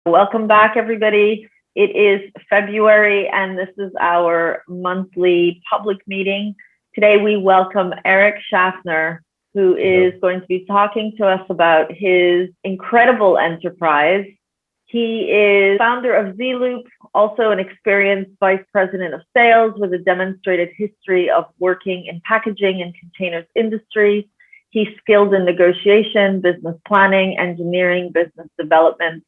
Welcome back, everybody. It is February, and this is our monthly public meeting. Today, we welcome Eric Schaffner, who is going to be talking to us about his incredible enterprise. He is founder of Zeloop, also an experienced vice president of sales with a demonstrated history of working in packaging and containers industry. He's skilled in negotiation, business planning, engineering, business development,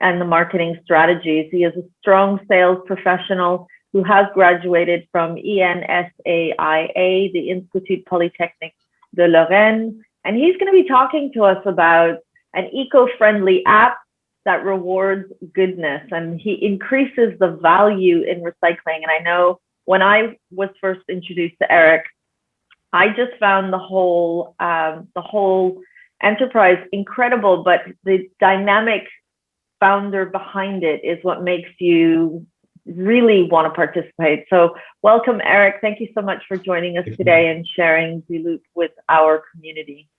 and the marketing strategies. He is a strong sales professional who has graduated from ENSAIA, the Institut Polytechnique de Lorraine. And he's going to be talking to us about an eco-friendly app that rewards goodness, and he increases the value in recycling. And I know when I was first introduced to Eric, I just found the whole enterprise incredible, but the dynamic founder behind it is what makes you really want to participate. So welcome, Eric. Thank you so much for joining us today and sharing Zeloop with our community.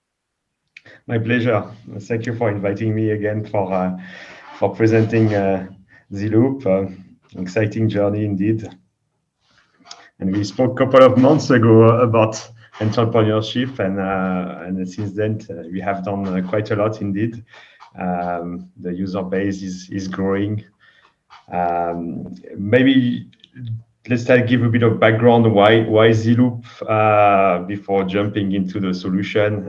My pleasure. Thank you for inviting me again for presenting Zeloop. Exciting journey indeed. And we spoke a couple of months ago about entrepreneurship, and since then we have done quite a lot indeed. The user base is growing. Maybe let's give a bit of background why Zeloop before jumping into the solution.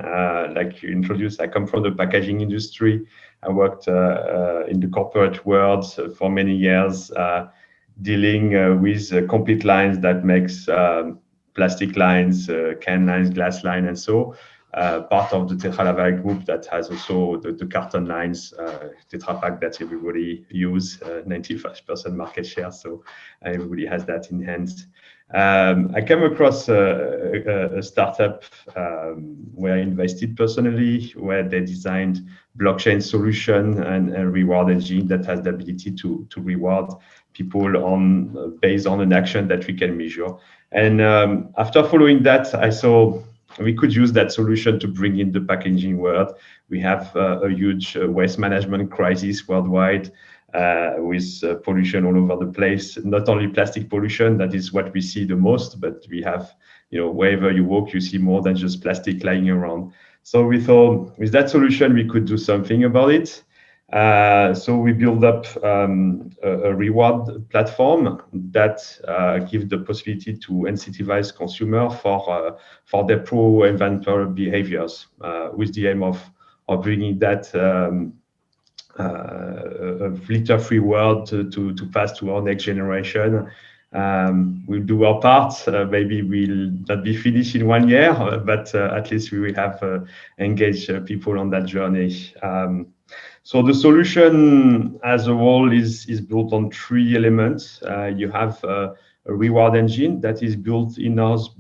Like you introduced, I come from the packaging industry. I worked in the corporate world for many years, dealing with complete lines that makes plastic lines, can lines, glass line, and so. Part of the Tetra Laval group that has also the carton lines, Tetra Pak that everybody use, 95% market share. So everybody has that in hand. I came across a startup where I invested personally, where they designed blockchain solution and a reward engine that has the ability to reward people based on an action that we can measure. And after following that, I saw we could use that solution to bring in the packaging world. We have a huge waste management crisis worldwide with pollution all over the place. Not only plastic pollution, that is what we see the most, but we have, wherever you walk, you see more than just plastic lying around. So we thought with that solution, we could do something about it. So we built up a reward platform that gives the possibility to incentivize consumers for their pro-environmental behaviors, with the aim of bringing that litter-free world to pass to our next generation. We'll do our part. Maybe we'll not be finished in 1 year, but at least we will have engaged people on that journey. So the solution as a whole is built on 3 elements. You have a reward engine that is built in-house,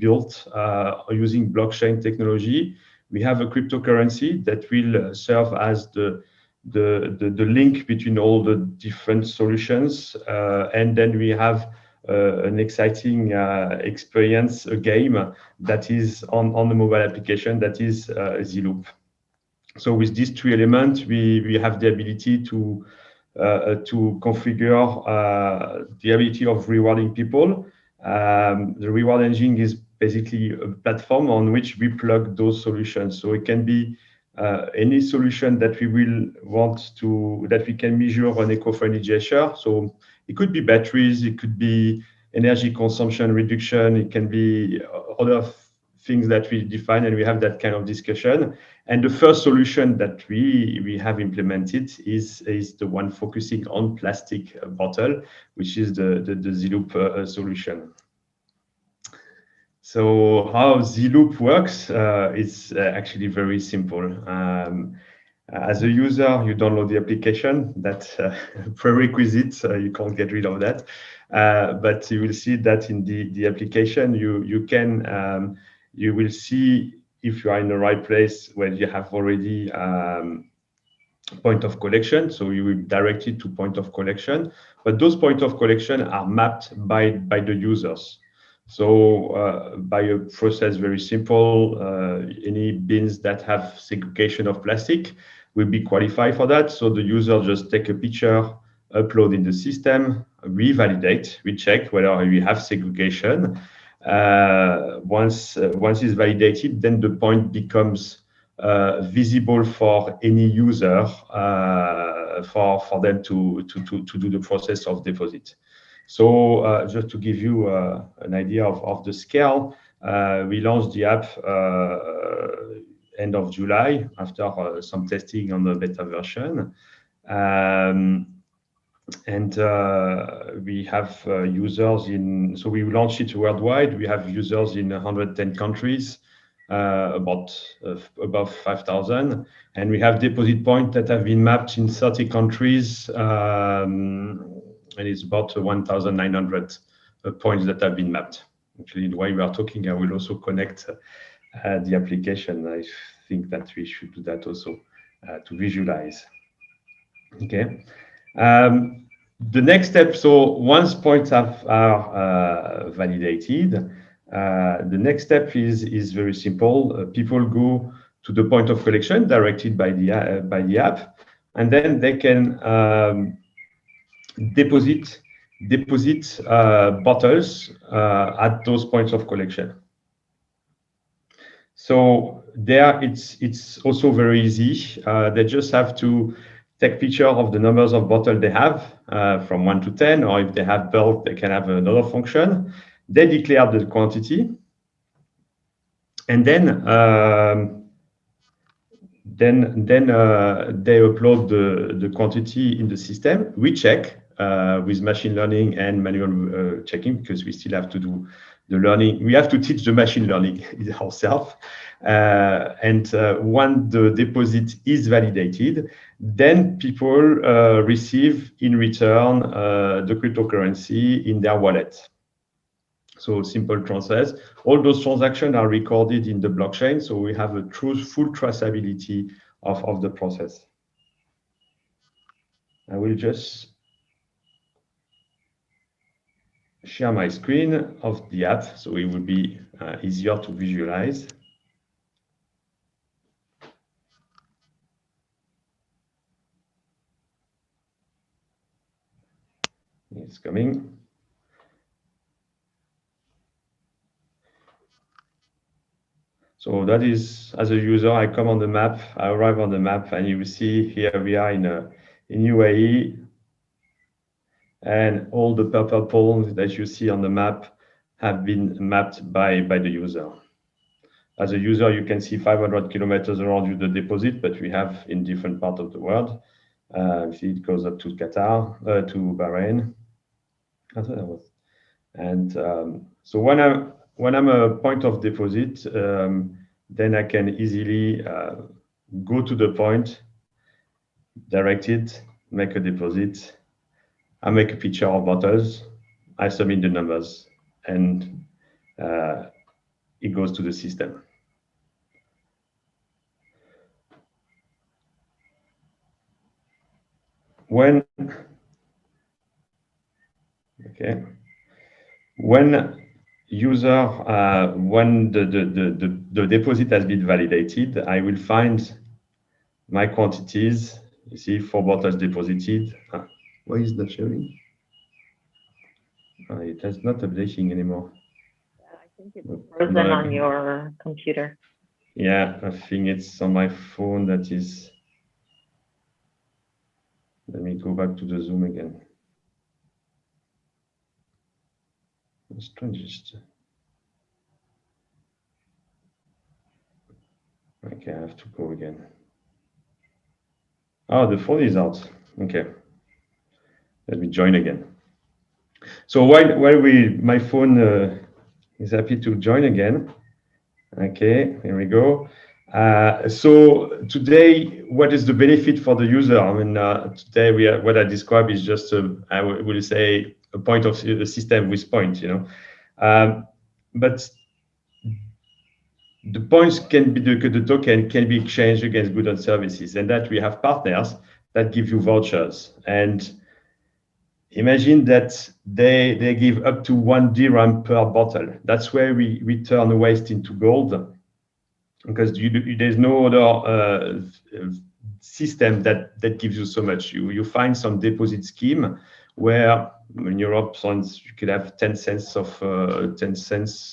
using blockchain technology. We have a cryptocurrency that will serve as the link between all the different solutions. And then we have an exciting experience, a game that is on the mobile application, that is Zeloop. So with these 3 elements, we have the ability to configure the ability of rewarding people. The reward engine is basically a platform on which we plug those solutions. So it can be any solution that we will that we can measure an eco-friendly gesture. So it could be batteries, it could be energy consumption reduction, it can be other things that we define, and we have that kind of discussion. And the first solution that we have implemented is the one focusing on plastic bottle, which is the Zeloop solution. So how Zeloop works is actually very simple. As a user, you download the application. That's a prerequisite. You can't get rid of that. But you will see that in the application, you will see if you are in the right place where you have already point of collection. So you will direct it to point of collection. But those point of collection are mapped by the users. So by a process very simple, any bins that have segregation of plastic will be qualified for that. So the user just take a picture upload in the system, we validate, we check whether we have segregation. Once it's validated, then the point becomes visible for any user for them to do the process of deposit. So just to give you an idea of the scale, we launched the app end of July after some testing on the beta version. And we have users in, so we launched it worldwide. We have users in 110 countries, above 5,000. And we have deposit points that have been mapped in 30 countries. And it's about 1,900 points that have been mapped. Actually, while we are talking, I will also connect the application. I think that we should do that also to visualize. Okay. The next step, so once points are validated, the next step is very simple. People go to the point of collection directed by the app, and then they can deposit bottles at those points of collection. So there, it's also very easy. They just have to take picture of the numbers of bottles they have from 1 to 10, or if they have bulk, they can have another function. They declare the quantity, and then they upload the quantity in the system. We check with machine learning and manual checking, because we still have to do the learning. We have to teach the machine learning ourselves. And when the deposit is validated, then people receive in return the cryptocurrency in their wallet. So simple transfers. All those transactions are recorded in the blockchain, so we have a full traceability of the process. I will just share my screen of the app, so it will be easier to visualize. It's coming. So that is, as a user, I come on the map, I arrive on the map, and you will see here we are in UAE, and all the purple poles that you see on the map have been mapped by the user. As a user, you can see 500 kilometers around you the deposit, but we have in different parts of the world. See, it goes up to Qatar, to Bahrain. And so when I'm a point of deposit, then I can easily go to the point, direct it, make a deposit. I make a picture of bottles, I submit the numbers, and it goes to the system. When user, when the deposit has been validated, I will find my quantities. You see, 4 bottles deposited. Why is that showing? It is not updating anymore. I think it's frozen on your computer. Yeah, I think it's on my phone that is. Let me go back to the Zoom again. Strangest. Okay, I have to go again. Oh, the phone is out. Okay. Let me join again. So while my phone is happy to join again. Okay, here we go. So today, what is the benefit for the user? I mean, today what I describe is just I will say a point of a system with points, you know. But the points can be the token can be exchanged against goods and services, and that we have partners that give you vouchers. And imagine that they give up to 1 dirham per bottle. That's where we turn waste into gold, because there's no other system that gives you so much. You find some deposit scheme where in Europe, you could have 10 cents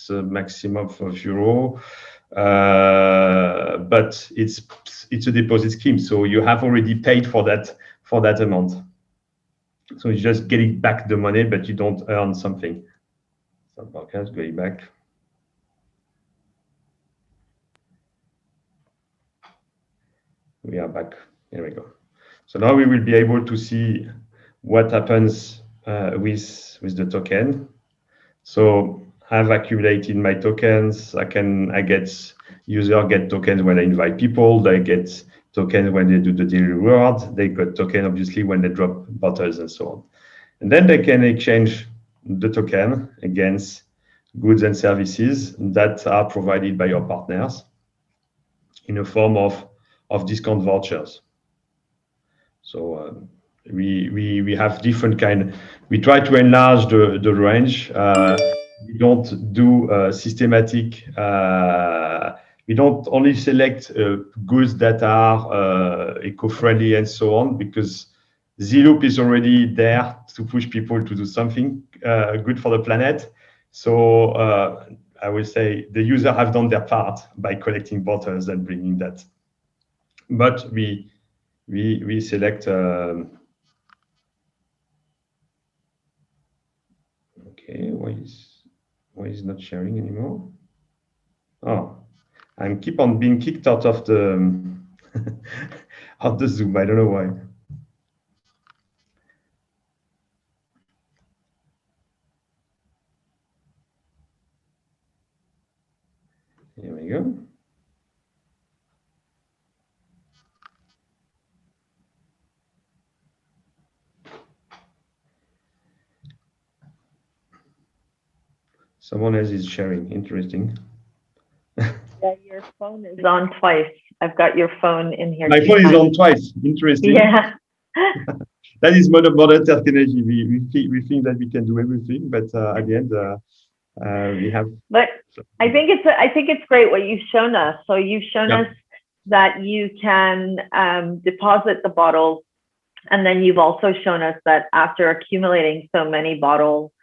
maximum of euro, but it's a deposit scheme, so you have already paid for that amount. So you just getting back the money, but you don't earn something. So podcast going back. We are back. Here we go. So now we will be able to see what happens with the token. So I've accumulated my tokens. User get tokens when I invite people. They get tokens when they do the daily reward. They got token obviously when they drop bottles and so on. And then they can exchange the token against goods and services that are provided by your partners in a form of discount vouchers. So we have different kind. We try to enlarge the range. We don't do systematic. We don't only select goods that are eco-friendly and so on, because Zeloop is already there to push people to do something good for the planet. So I would say the user have done their part by collecting bottles and bringing that. But we select. Okay, why is it not sharing anymore? Oh, I keep on being kicked out of the of the Zoom. I don't know why. Here we go. Someone else is sharing. Interesting. Yeah, your phone is on twice. I've got your phone in here. My phone is on twice. Interesting. Yeah. That is modern technology. We think that we can do everything, but at the end, we have. But I think it's great what you've shown us. So you've shown us that you can deposit the bottles, and then you've also shown us that after accumulating so many bottle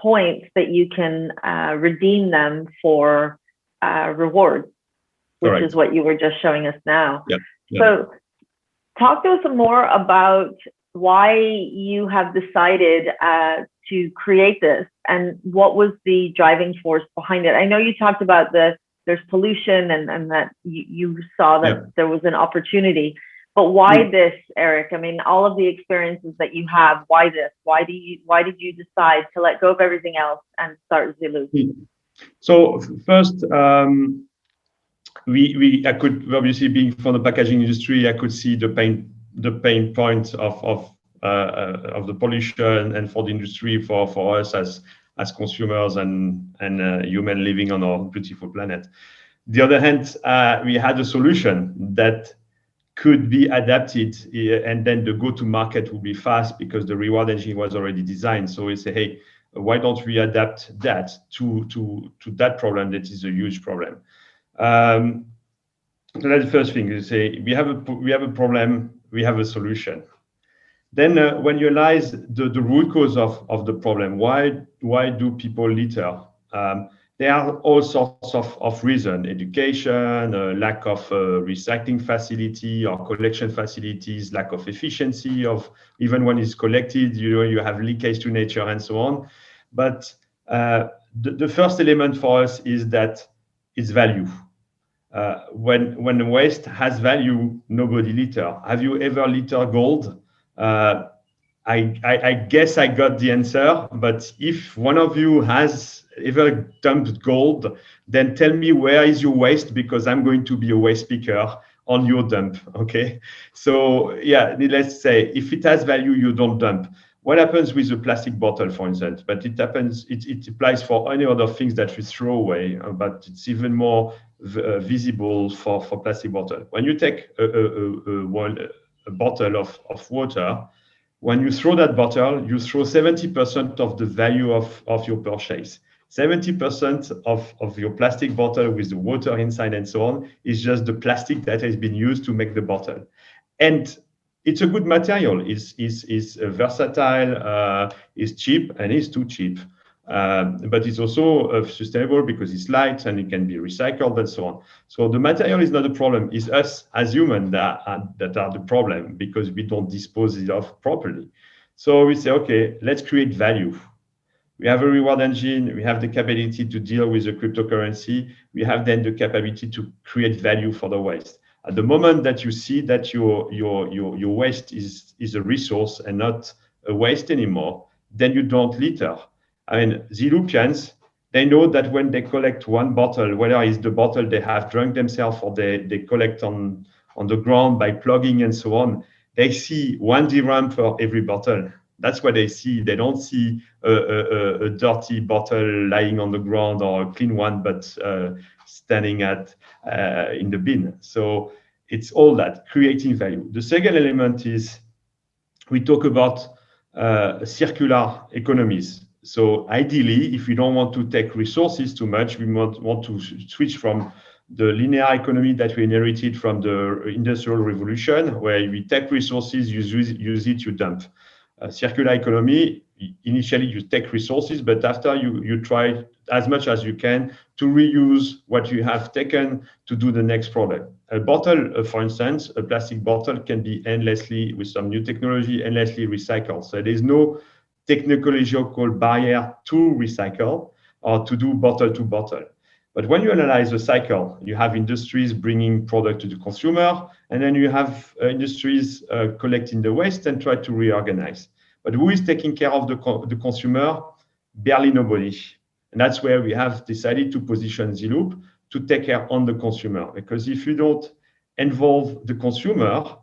points, that you can redeem them for rewards, which is what you were just showing us now. Yep. So talk to us more about why you have decided to create this, and what was the driving force behind it. I know you talked about there's pollution and that you saw that there was an opportunity, but why this, Eric? I mean, all of the experiences that you have, why this? Why did you decide to let go of everything else and start Zeloop? So first, I could obviously, being from the packaging industry, I could see the pain point of the pollution, and for the industry, for us as consumers and human living on our beautiful planet. The other hand, we had a solution that could be adapted, and then the go-to-market would be fast because the reward engine was already designed. So we say, hey, why don't we adapt that to that problem that is a huge problem? So that's the first thing. You say we have a problem, we have a solution. Then when you realize the root cause of the problem, why do people litter? There are all sorts of reasons: education, lack of recycling facility or collection facilities, lack of efficiency of even when it's collected, you have leakage to nature and so on. But the first element for us is that it's value. When the waste has value, nobody litter. Have you ever littered gold? I guess I got the answer, but if one of you has ever dumped gold, then tell me where is your waste, because I'm going to be a waste picker on your dump, okay? So yeah, let's say if it has value, you don't dump. What happens with a plastic bottle, for instance? But it applies for any other things that we throw away, but it's even more visible for plastic bottle. When you take a bottle of water, when you throw that bottle, you throw 70% of the value of your purchase. 70% of your plastic bottle with the water inside and so on is just the plastic that has been used to make the bottle. And it's a good material. It's versatile, it's cheap, and it's too cheap. But it's also sustainable because it's light and it can be recycled and so on. So the material is not a problem. It's us as humans that are the problem because we don't dispose it of properly. So we say, okay, let's create value. We have a reward engine. We have the capability to deal with the cryptocurrency. We have then the capability to create value for the waste. At the moment that you see that your waste is a resource and not a waste anymore, then you don't litter. I mean, Zeloopians, they know that when they collect one bottle, whether it's the bottle they have drunk themselves or they collect on the ground by plugging and so on, they see 1 dirham for every bottle. That's what they see. They don't see a dirty bottle lying on the ground or a clean one, but standing in the bin. So it's all that, creating value. The second element is we talk about circular economies. So ideally, if we don't want to take resources too much, we want to switch from the linear economy that we inherited from the Industrial Revolution, where we take resources, use it, you dump. Circular economy, initially you take resources, but after you try as much as you can to reuse what you have taken to do the next product. A bottle, for instance, a plastic bottle can be endlessly, with some new technology, endlessly recycled. So there's no technological barrier to recycle or to do bottle to bottle. But when you analyze the cycle, you have industries bringing product to the consumer, and then you have industries collecting the waste and try to reorganize. But who is taking care of the consumer? Barely nobody. And that's where we have decided to position Zeloop to take care on the consumer. Because if you don't involve the consumer,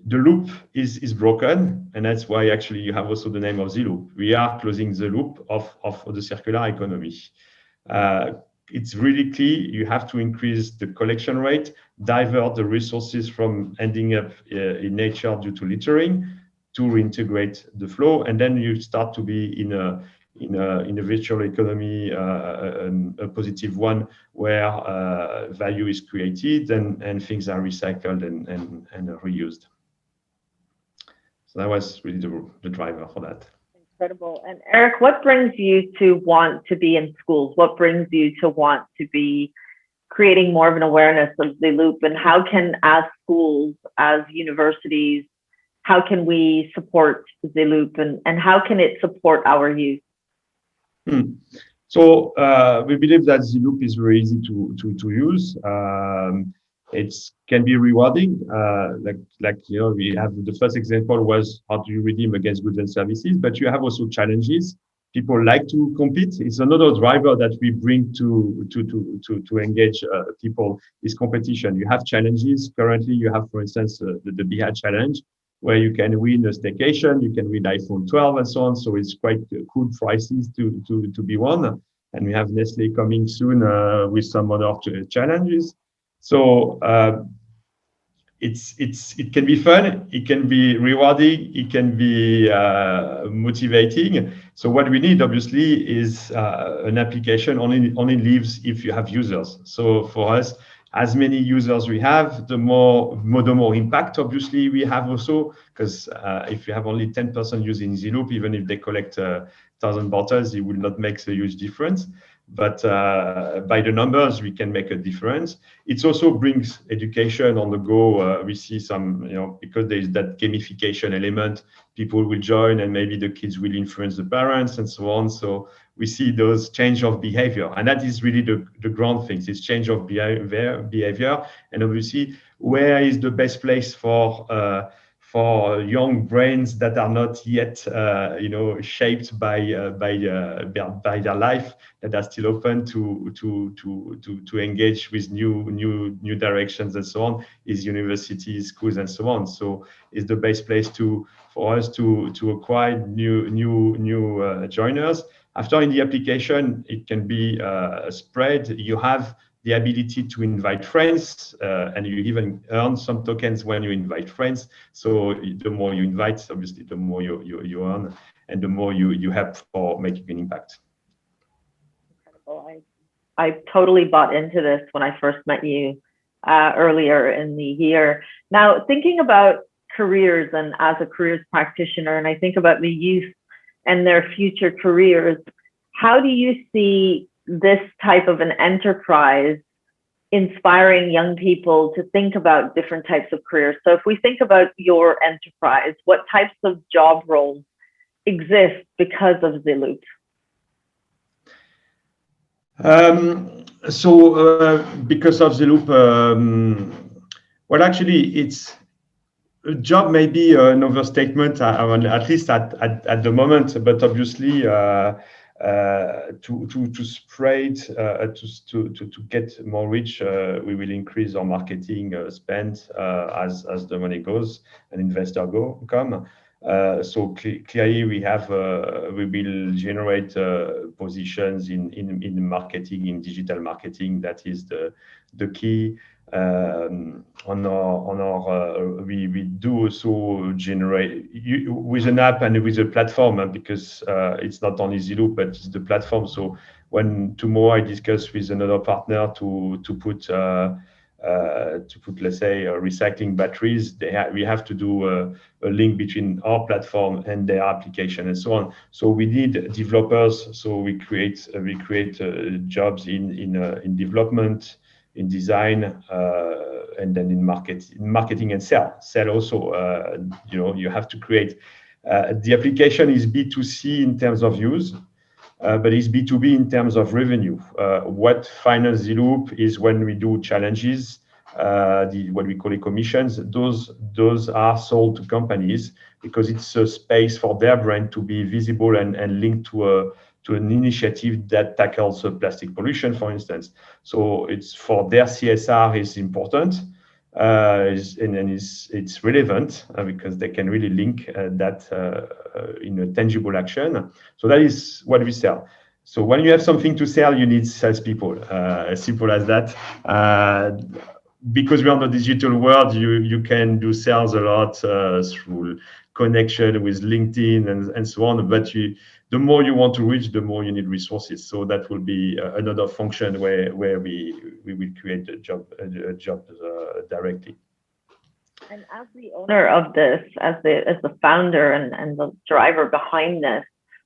the loop is broken. And that's why actually you have also the name of Zeloop. We are closing the loop of the circular economy. It's really key. You have to increase the collection rate, divert the resources from ending up in nature due to littering, to reintegrate the flow, and then you start to be in a virtual economy, a positive one, where value is created and things are recycled and reused. So that was really the driver for that. Incredible. And Eric, what brings you to want to be in schools? What brings you to want to be creating more of an awareness of Zeloop? And how can, as schools, as universities, how can we support Zeloop and how can it support our youth? So we believe that Zeloop is very easy to use. It can be rewarding. Like you know, we have the first example was how do you redeem against goods and services, but you have also challenges. People like to compete. It's another driver that we bring to engage people is competition. You have challenges. Currently, you have, for instance, the BHA challenge, where you can win a staycation, you can win iPhone 12 and so on. So it's quite cool prizes to be won. And we have Nestle coming soon with some other challenges. So it can be fun, it can be rewarding, it can be motivating. So what we need obviously is an application only lives if you have users. So for us, as many users we have, the more impact obviously we have also, because if you have only 10% using Zeloop, even if they collect 1,000 bottles, it will not make a huge difference. But by the numbers, we can make a difference. It also brings education on the go. We see some, because there is that gamification element, people will join and maybe the kids will influence the parents and so on. So we see those change of behavior. And that is really the ground things. It's change of behavior. And obviously, where is the best place for young brains that are not yet, shaped by their life, that are still open to engage with new directions and so on, is universities, schools, and so on. So it's the best place for us to acquire new joiners. After in the application, it can be spread. You have the ability to invite friends, and you even earn some tokens when you invite friends. So the more you invite, obviously, the more you earn, and the more you help for making an impact. Oh, I totally bought into this when I first met you earlier in the year. Now, thinking about careers and as a careers practitioner, and I think about the youth and their future careers, how do you see this type of an enterprise inspiring young people to think about different types of careers? So if we think about your enterprise, what types of job roles exist because of Zeloop? Because of Zeloop, well, actually, it's a job may be an overstatement, at least at the moment, but obviously to spread to get more reach, we will increase our marketing spend as the money goes and investor come. So clearly we will generate positions in marketing, in digital marketing. That is the key. We do also generate with an app and with a platform, because it's not only Zeloop but it's the platform. So when tomorrow I discuss with another partner to put let's say recycling batteries, we have to do a link between our platform and their application and so on. So we need developers. So we create jobs in development, in design, and then in marketing and sell also. You have to create. The application is B2C in terms of use, but it's B2B in terms of revenue. What finance Zeloop is when we do challenges, what we call it commissions. Those are sold to companies because it's a space for their brand to be visible and linked to an initiative that tackles plastic pollution, for instance. So it's for their CSR is important, and then it's relevant because they can really link that in a tangible action. So that is what we sell. So when you have something to sell, you need salespeople. As simple as that. Because we're in the digital world, you can do sales a lot through connection with LinkedIn and so on. But the more you want to reach, the more you need resources. So that will be another function where we will create a job directly. And as the owner of this, as the founder and the driver behind this,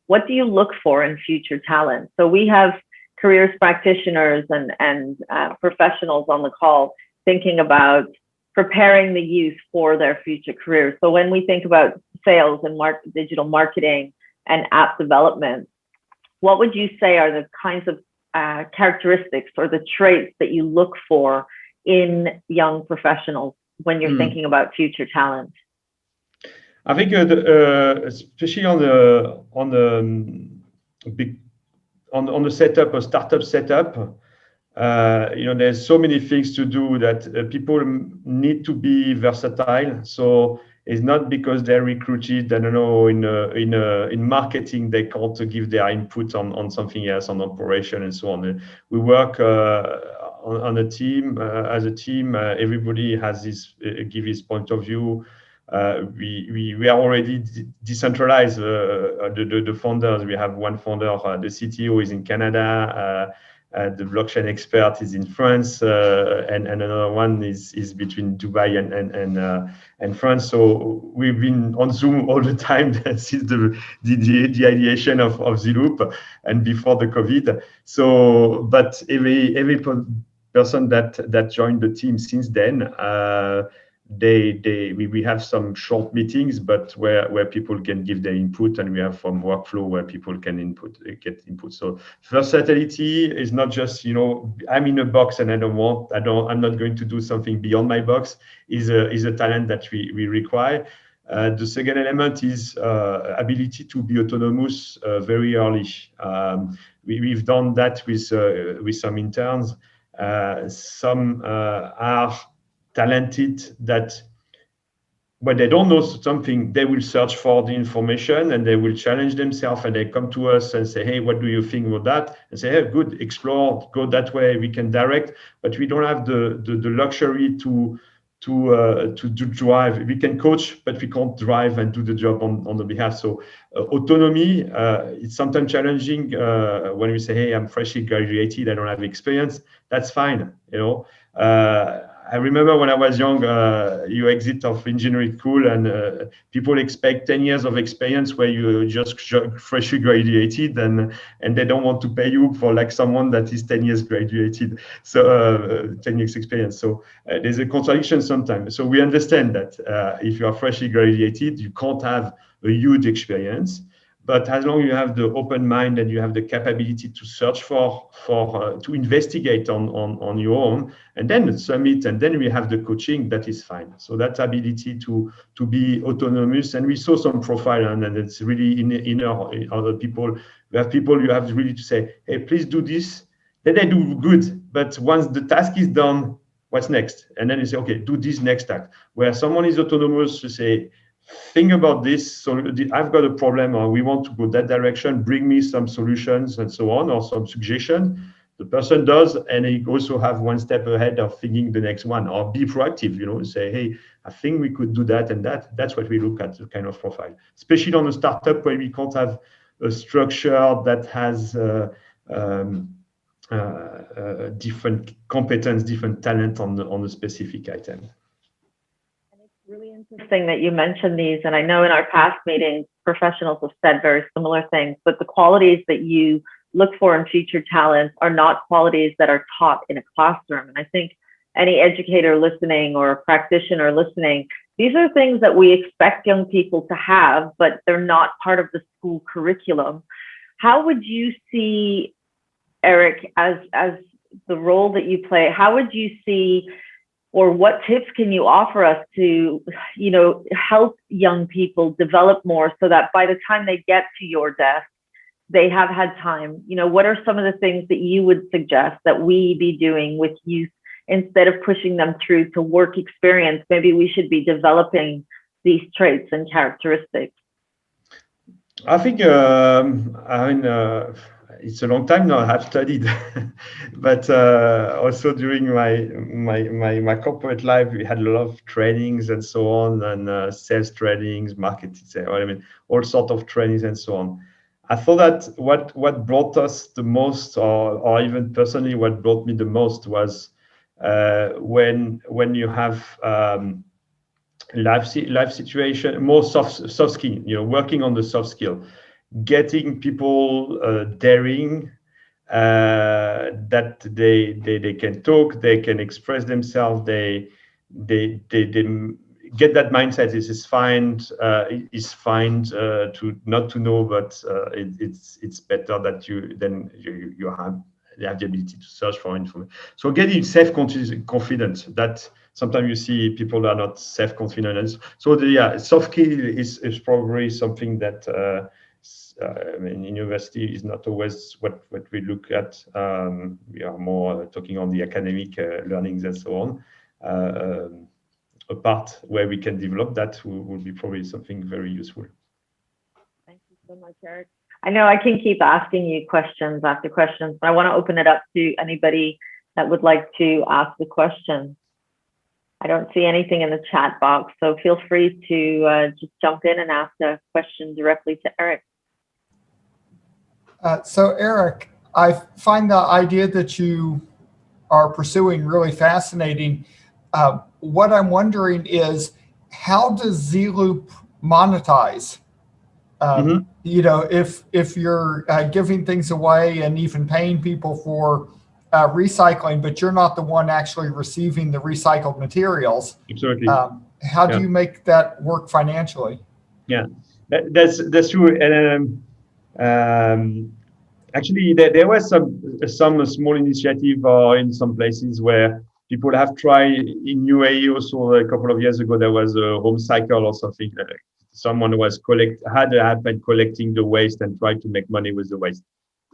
what do you look for in future talent? So we have careers practitioners and professionals on the call thinking about preparing the youth for their future careers. So when we think about sales and digital marketing and app development, what would you say are the kinds of characteristics or the traits that you look for in young professionals when you're thinking about future talent? I think especially on the setup, a startup setup, there's so many things to do that people need to be versatile. So it's not because they're recruited, I don't know, in marketing, they can't give their input on something else, on operation and so on. We work on a team, as a team, everybody has give his point of view. We are already decentralized. The founders, we have one founder, the CTO is in Canada. The blockchain expert is in France, and another one is between Dubai and France. So we've been on Zoom all the time since the ideation of Zeloop and before the COVID. So, but every person that joined the team since then, we have some short meetings, but where people can give their input, and we have some workflow where people can get input. So versatility is not just, I'm in a box and I'm not going to do something beyond my box, is a talent that we require. The second element is ability to be autonomous very early. We've done that with some interns. Some are talented that when they don't know something, they will search for the information and they will challenge themselves, and they come to us and say, hey, what do you think about that? And say, hey, good, explore, go that way, we can direct, but we don't have the luxury to to drive. We can coach, but we can't drive and do the job on the behalf. So autonomy, it's sometimes challenging when we say, hey, I'm freshly graduated, I don't have experience. That's fine, you know. I remember when I was young, you exit of engineering school and people expect 10 years of experience where you just freshly graduated and they don't want to pay you for like someone that is 10 years graduated. So 10 years experience. So there's a contradiction sometimes. So we understand that if you are freshly graduated, you can't have a huge experience. But as long as you have the open mind and you have the capability to search to investigate on your own, and then submit, and then we have the coaching, that is fine. So that ability to be autonomous, and we saw some profile, and it's really in other people. We have people you have really to say, hey, please do this. Then they do good, but once the task is done, what's next? And then you say, okay, do this next task. Where someone is autonomous to say, think about this. So I've got a problem, or we want to go that direction. Bring me some solutions and so on, or some suggestion. The person does, and he also have one step ahead of thinking the next one, or be proactive. You know, say, hey, I think we could do that and that. That's what we look at, the kind of profile, especially on a startup where we can't have a structure that has different competence, different talent on the specific item. Really interesting that you mentioned these, and I know in our past meetings, professionals have said very similar things, but the qualities that you look for in future talent are not qualities that are taught in a classroom. And I think any educator listening or practitioner listening, these are things that we expect young people to have, but they're not part of the school curriculum. How would you see, Eric, as the role that you play, how would you see, or what tips can you offer us to, you know, help young people develop more so that by the time they get to your desk, they have had time? You know, what are some of the things that you would suggest that we be doing with youth instead of pushing them through to work experience? Maybe we should be developing these traits and characteristics. I think, it's a long time now I have studied, but also during my corporate life, we had a lot of trainings and so on, and sales trainings, marketing, all sorts of trainings and so on. I thought that what brought us the most, or even personally, what brought me the most was when you have life situation, more soft skill, you know, working on the soft skill, getting people daring, that they can talk, they can express themselves, they get that mindset. This is fine. It's fine to not to know, but it's better that you have the ability to search for information. So getting self-confident, that sometimes you see people are not self-confident. So soft skill is probably something that in university is not always what we look at. We are more talking on the academic learnings and so on. A part where we can develop that will be probably something very useful. Thank you so much, Eric. I know I can keep asking you questions after questions, but I want to open it up to anybody that would like to ask the question. I don't see anything in the chat box, so feel free to just jump in and ask a question directly to Eric. So Eric, I find the idea that you are pursuing really fascinating. What I'm wondering is, how does Zeloop monetize? You know, if you're giving things away and even paying people for recycling, but you're not the one actually receiving the recycled materials. Absolutely. How do you make that work financially? Yeah, that's true. And actually, there was some small initiative in some places where people have tried. In UAE also a couple of years ago, there was a home cycle or something. Someone had an app and collecting the waste and tried to make money with the waste.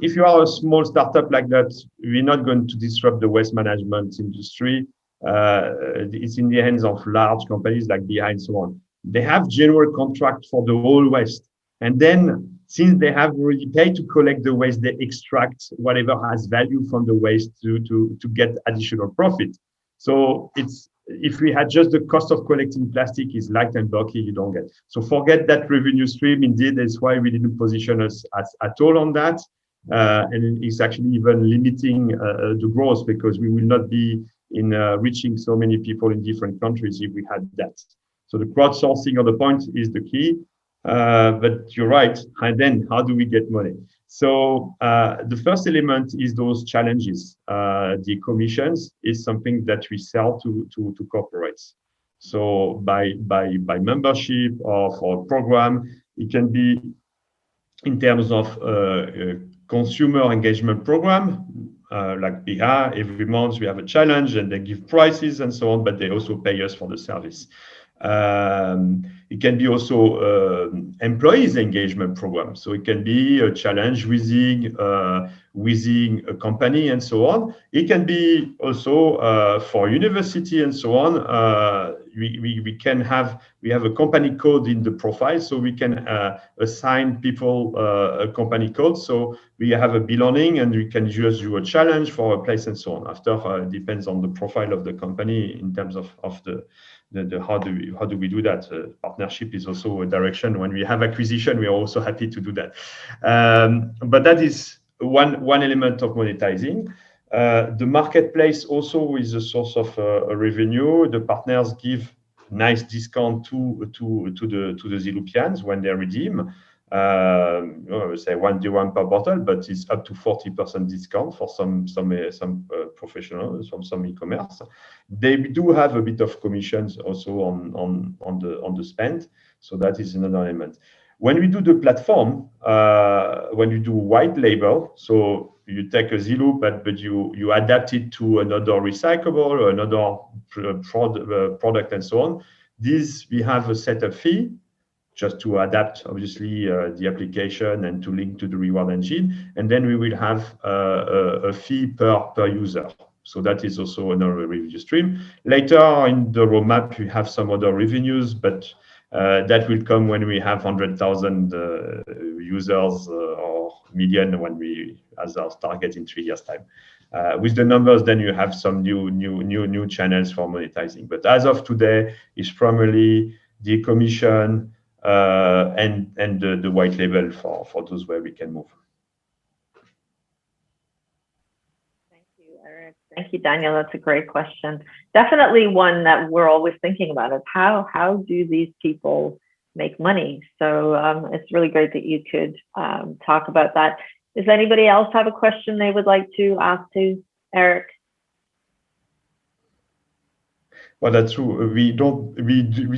If you are a small startup like that, we're not going to disrupt the waste management industry. It's in the hands of large companies like BI and so on. They have general contract for the whole waste. And then since they have already paid to collect the waste, they extract whatever has value from the waste to get additional profit. So if we had just the cost of collecting plastic is light and bulky, you don't get. So forget that revenue stream. Indeed, that's why we didn't position us at all on that. And it's actually even limiting the growth, because we will not be in reaching so many people in different countries if we had that. So the crowdsourcing of the point is the key. But you're right. And then how do we get money? So the first element is those challenges. The commissions is something that we sell to corporates. So by membership or for a program, it can be in terms of consumer engagement program, like BIHA. Every month we have a challenge and they give prizes and so on, but they also pay us for the service. It can be also employees engagement program. So it can be a challenge within a company and so on. It can be also for university and so on. We have a company code in the profile, so we can assign people a company code. So we have a belonging, and we can just do a challenge for a place and so on. After depends on the profile of the company in terms of the how do we do that? Partnership is also a direction. When we have acquisition, we are also happy to do that. But that is one element of monetizing. The marketplace also is a source of revenue. The partners give nice discount to the Zeloopians when they redeem. Say $1 per bottle, but it's up to 40% discount for some professionals, some e-commerce. They do have a bit of commissions also on the spend, so that is another element. When we do the platform, when you do white label, so you take a Zeloop, but you adapt it to another recyclable or another product and so on. This we have a setup fee, just to adapt, obviously, the application and to link to the reward engine. And then we will have a fee per user. So that is also another revenue stream. Later in the roadmap, we have some other revenues, but that will come when we have 100,000 users or million when we as our target in 3 years' time. With the numbers, then you have some new channels for monetizing. But as of today, it's primarily the commission, and the white label for those where we can move. Thank you, Eric. Thank you, Daniel. That's a great question. Definitely one that we're always thinking about is how do these people make money? So it's really great that you could talk about that. Does anybody else have a question they would like to ask to Eric? Well, that's true. We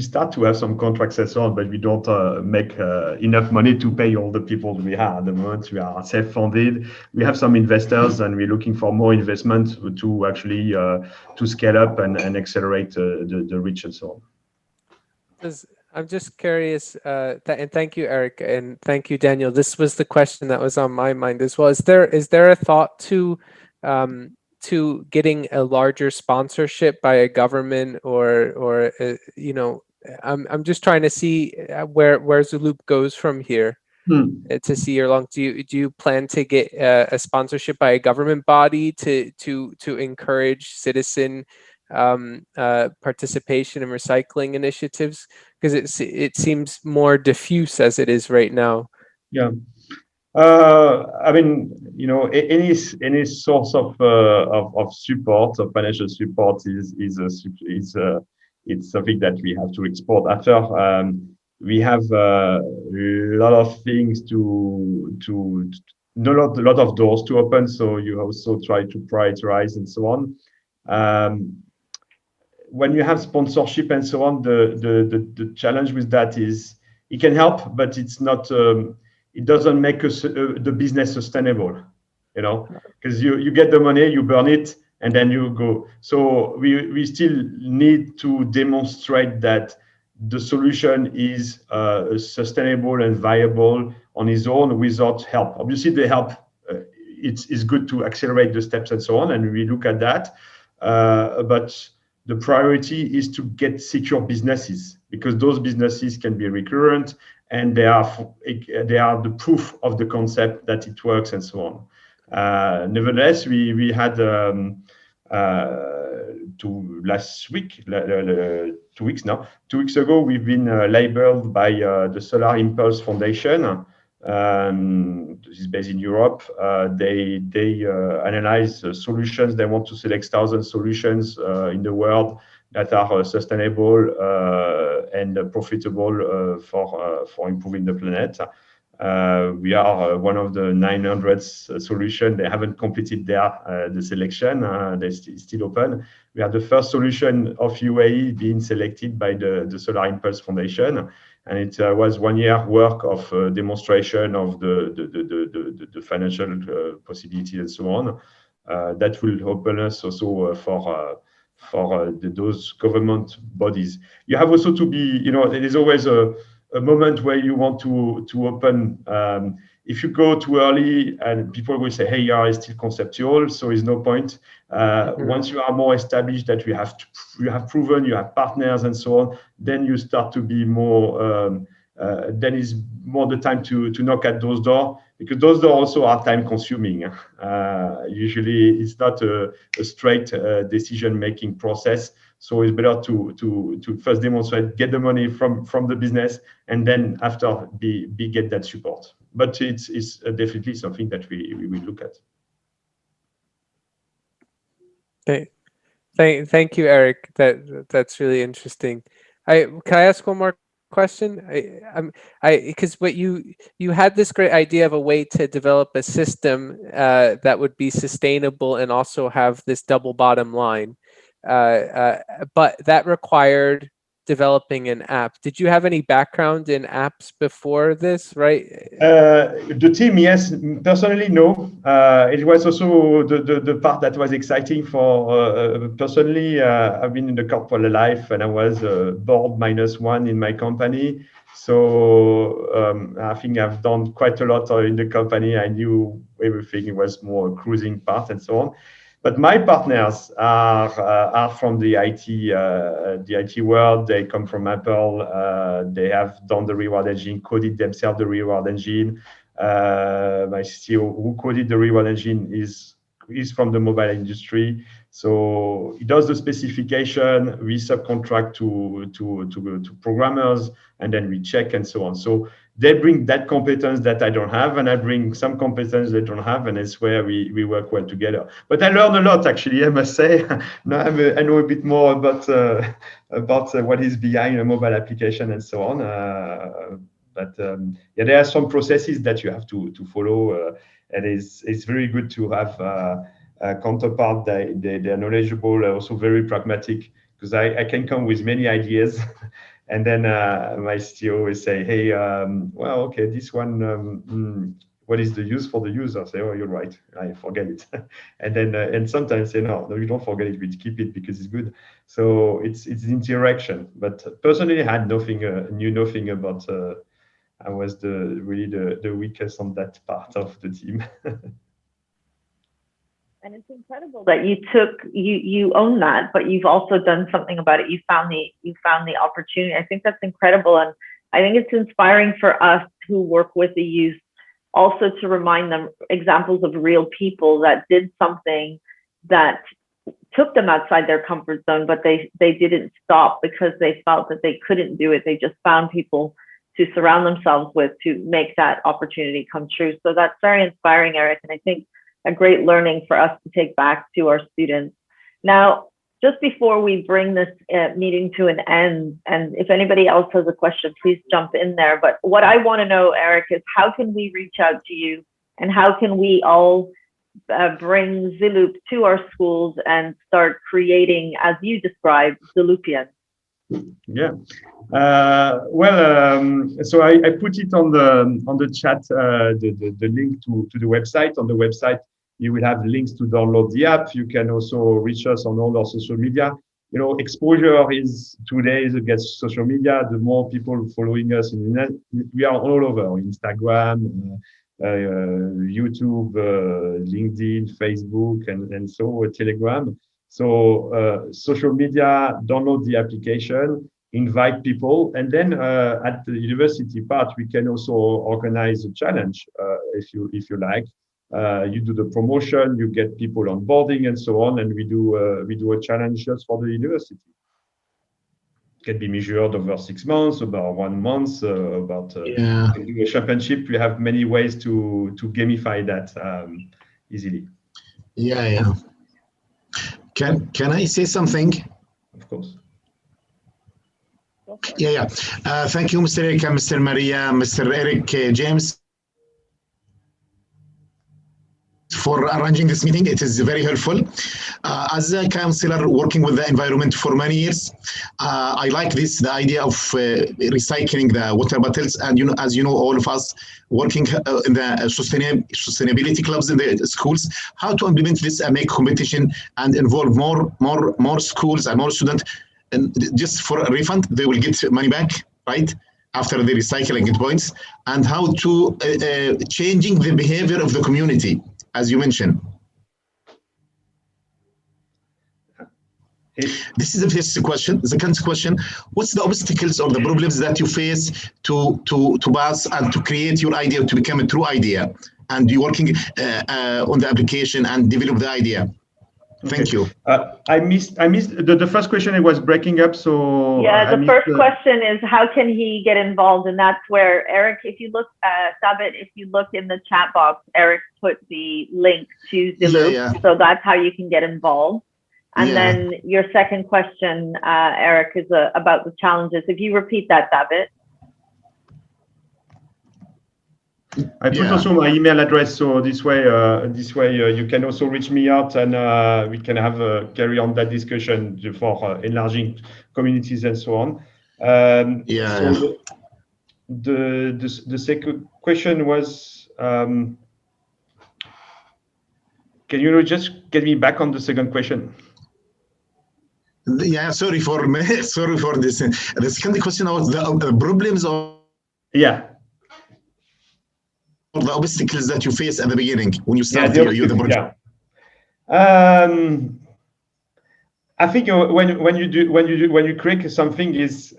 start to have some contracts and so on, but we don't make enough money to pay all the people we have. At the moment, we are self-funded. We have some investors, and we're looking for more investment to actually to scale up and accelerate the reach and so on. I'm just curious, and thank you, Eric, and thank you, Daniel. This was the question that was on my mind as well. Is there a thought to getting a larger sponsorship by a government or you know, I'm just trying to see where Zeloop goes from here. To see your long. Do you plan to get a sponsorship by a government body to encourage citizen participation in recycling initiatives? Because it seems more diffuse as it is right now. Yeah. I mean, you know, any source of support, of financial support, it's something that we have to explore. After we have a lot of things a lot of doors to open. So you also try to prioritize and so on. When you have sponsorship and so on, the challenge with that is it can help, but it's not. It doesn't make the business sustainable, you know, because you get the money, you burn it, and then you go. So we still need to demonstrate that the solution is sustainable and viable on its own without help. Obviously, the help, it's good to accelerate the steps and so on, and we look at that. But the priority is to get secure businesses, because those businesses can be recurrent, and they are the proof of the concept that it works and so on. Nevertheless, we had to last week, 2 weeks now. 2 weeks ago, we've been labeled by the Solar Impulse Foundation. This is based in Europe. They analyze solutions. They want to select 1,000 solutions in the world that are sustainable and profitable for improving the planet. We are one of the 900 solutions. They haven't completed the selection. They're still open. We are the first solution of UAE being selected by the Solar Impulse Foundation, and it was 1 year work of demonstration of the financial possibility and so on. That will open us also for those government bodies. You have also to be, there is always a moment where you want to open. If you go too early, and people will say, "Hey, you are still conceptual," so there's no point. Once you are more established, that you have proven, you have partners and so on, then you start to be more. Then is more the time to knock at those doors, because those doors also are time consuming. Usually, it's not a straight decision-making process. So it's better to first demonstrate, get the money from the business, and then after get that support. But it's definitely something that we will look at. Okay. Thank you, Eric. That's really interesting. Can I ask one more question? Because what you had this great idea of a way to develop a system that would be sustainable and also have this double bottom line. But that required developing an app. Did you have any background in apps before this, right? The team, yes. Personally, no. It was also the part that was exciting for personally. I've been in the corporate life, and I was board -1 in my company. So I think I've done quite a lot in the company. I knew everything. It was more a cruising part and so on. But my partners are from the IT world. They come from Apple. They have done the reward engine, coded themselves the reward engine. My CTO who coded the reward engine is from the mobile industry. So he does the specification. We subcontract to programmers, and then we check and so on. So they bring that competence that I don't have, and I bring some competence they don't have, and it's where we work well together. But I learned a lot, actually, I must say. Now I know a bit more about what is behind a mobile application and so on. But yeah, there are some processes that you have to follow, and it's very good to have a counterpart. They're knowledgeable, also very pragmatic, because I can come with many ideas. And then my CTO will say, "Hey, well, okay, this one, what is the use for the user?" I say, "Oh, you're right. I forget it." And then and sometimes say, "No, you don't forget it. We keep it because it's good." So it's interaction. But personally, I had nothing, knew nothing about. I was really the weakest on that part of the team. And it's incredible that you own that, but you've also done something about it. You found the opportunity. I think that's incredible, and I think it's inspiring for us who work with the youth, also to remind them examples of real people that did something that took them outside their comfort zone, but they didn't stop because they felt that they couldn't do it. They just found people to surround themselves with to make that opportunity come true. So that's very inspiring, Eric, and I think a great learning for us to take back to our students. Now, just before we bring this meeting to an end, and if anybody else has a question, please jump in there. But what I want to know, Eric, is how can we reach out to you, and how can we all bring Zeloop to our schools and start creating, as you described, Zeloopians? Yeah. So I put it on the chat, the link to the website. On the website, you will have links to download the app. You can also reach us on all our social media. Exposure is today against social media. The more people following us, we are all over Instagram, YouTube, LinkedIn, Facebook, and so Telegram. So social media, download the application, invite people, and then at the university part, we can also organize a challenge if you like. You do the promotion, you get people onboarding and so on, and we do a challenge just for the university. It can be measured over 6 months, about 1 month, about you can do a championship. We have many ways to gamify that easily. Yeah. Can I say something? Of course. Yeah. Thank you, Mr. Eric, Mr. Maria, Mr. Eric James, for arranging this meeting. It is very helpful. As a counselor working with the environment for many years, I like the idea of recycling the water bottles. And as you know, all of us working in the sustainability clubs in the schools, how to implement this and make competition and involve more schools and more students. And just for a refund, they will get money back, right? After the recycling points, and how to changing the behavior of the community, as you mentioned. This is the first question. The second question: what's the obstacles or the problems that you face to pass and to create your idea to become a true idea? And you're working on the application and develop the idea. Thank you. I missed the first question. It was breaking up, so yeah. The first question is how can he get involved, and that's where Eric. If you look, Sabit, if you look in the chat box, Eric put the link to Zeloop, so that's how you can get involved. And then your second question, Eric, is about the challenges. If you repeat that, Sabit. I put also my email address, so this way you can also reach me out, and we can have carry on that discussion for enlarging communities and so on. So the second question was, can you just get me back on the second question? Yeah, sorry for this. The second question was the problems of the obstacles that you face at the beginning when you start the project. I think when you create something is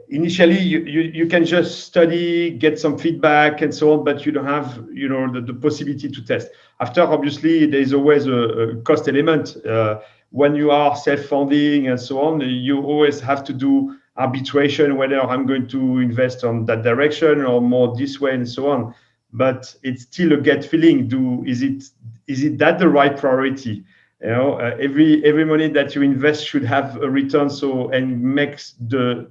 initially you can just study, get some feedback and so on, but you don't have the possibility to test. After, obviously, there is always a cost element. When you are self-funding and so on, you always have to do arbitration whether I'm going to invest on that direction or more this way and so on. But it's still a gut feeling. Is it that the right priority? Every money that you invest should have a return, and makes the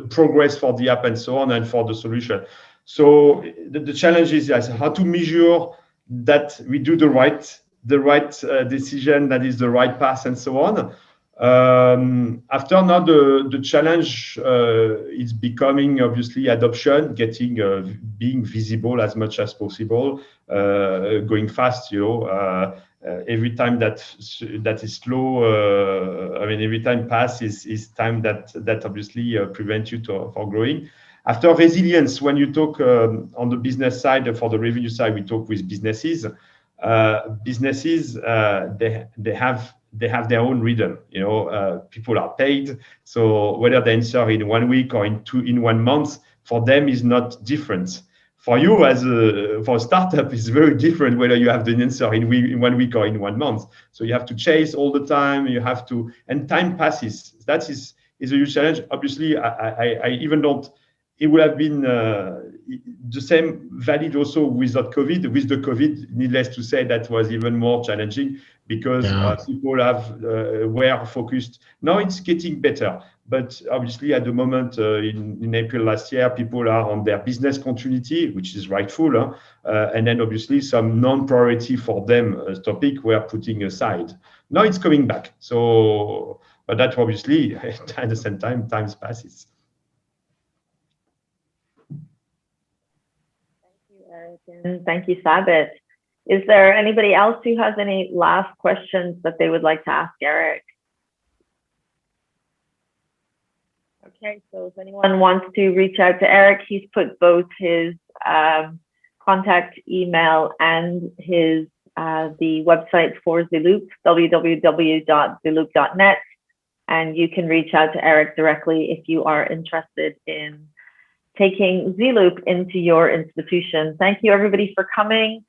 progress for the app and so on, and for the solution. So the challenge is how to measure that we do the right decision, that is the right path and so on. After now, the challenge is becoming obviously adoption, being visible as much as possible, going fast. Every time that is slow, every time pass is time that obviously prevents you for growing. After resilience, when you talk on the business side, for the revenue side, we talk with businesses. They have their own rhythm. People are paid, so whether they answer in 1 week or in 1 month, for them is not different. For you, for a startup, it's very different whether you have the answer in 1 week or in 1 month. So you have to chase all the time. And time passes. That is a huge challenge. Obviously, I even don't. It would have been the same valid also without COVID. With the COVID, needless to say, that was even more challenging because people were focused. Now it's getting better, but obviously at the moment in April last year, people are on their business continuity, which is rightful, and then obviously some non-priority for them topic were putting aside. Now it's coming back. So, but that obviously at the same time, time passes. And thank you, Sabit. Is there anybody else who has any last questions that they would like to ask Eric? Okay, so if anyone wants to reach out to Eric, he's put both his contact email and his the website for Zeloop, www.zeloop.net, and you can reach out to Eric directly if you are interested in taking Zeloop into your institution. Thank you everybody for coming.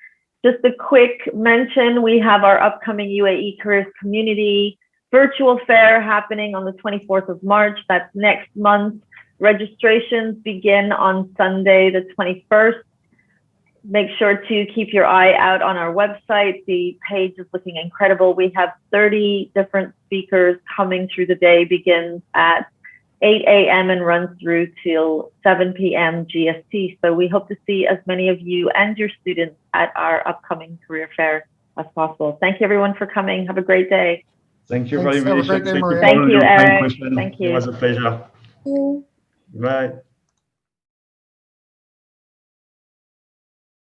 Just a quick mention, we have our upcoming UAE Careers Community virtual fair happening on the 24th of March. That's next month. Registrations begin on Sunday, the 21st. Make sure to keep your eye out on our website. The page is looking incredible. We have 30 different speakers coming through the day, begins at 8 a.m. and runs through till 7 p.m. GST. So we hope to see as many of you and your students at our upcoming career fair as possible. Thank you everyone for coming. Have a great day. Thank you for Thanks. the Have a invitation. great day, Maria. Thank you, for all your kind Eric. questions. Thank you. It was a pleasure. Bye.